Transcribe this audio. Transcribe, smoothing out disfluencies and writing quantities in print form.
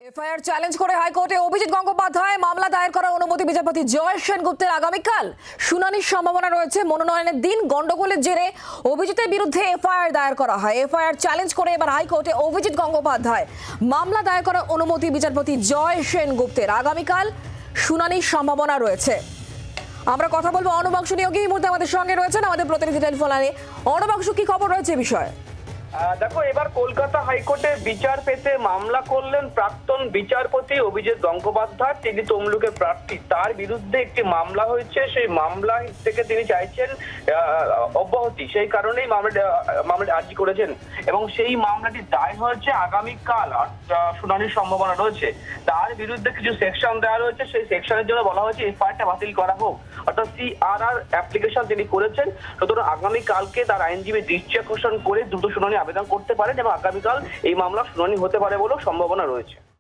FIR challenge করে হাইকোর্টে অভিজিৎ গঙ্গোপাধ্যায় মামলা দায়ের করার অনুমতি বিচারপতি জয় সেনগুপ্তের আগামীকাল শুনানির সম্ভাবনা রয়েছে। মনোনয়নের দিন গন্ডগোলের জেরে অভিজিতের বিরুদ্ধে এফআইআর দায়ের করা হয়। এফআইআর চ্যালেঞ্জ করে এবার হাইকোর্টে অভিজিৎ গঙ্গোপাধ্যায় মামলা দায়ের করার অনুমতি বিচারপতি জয় সেনগুপ্তের আগামীকাল শুনানির সম্ভাবনা রয়েছে। আমরা কথা বলবো অর্ণবাংশু নিয়োগী এই মুহূর্তে আমাদের সঙ্গে রয়েছেন আমাদের প্রতিনিধি টেলিফোন লাইনে। অর্ণবাংশু, কি খবর রয়েছে এই বিষয়ে? দেখো, এবার কলকাতা হাইকোর্টে বিচার পেতে মামলা করলেন প্রাক্তন বিচারপতি অভিজিৎ গঙ্গোপাধ্যায়। তিনি তমলুকের প্রার্থী, তার বিরুদ্ধে একটি মামলা হয়েছে। সেই মামলা থেকে তিনি চাইছেন অব্যাহতি, সেই কারণেই মামলাটি আর্জি করেছেন এবং সেই মামলাটি দায়ের হয়েছে আগামীকাল শুনানির সম্ভাবনা রয়েছে। তার বিরুদ্ধে কিছু সেকশন দেওয়া রয়েছে, সেই সেকশনের জন্য বলা হয়েছে এফআইআরটা বাতিল করা হোক, অর্থাৎ সিআরআর অ্যাপ্লিকেশন তিনি করেছেন। সুতরাং আগামীকালকে তার আইনজীবী দৃষ্টি আকর্ষণ করে দ্রুত শুনানি আবেদন করতে পারেন এবং আগামীকাল এই মামলা শুনানি হতে পারে বলেও সম্ভাবনা রয়েছে।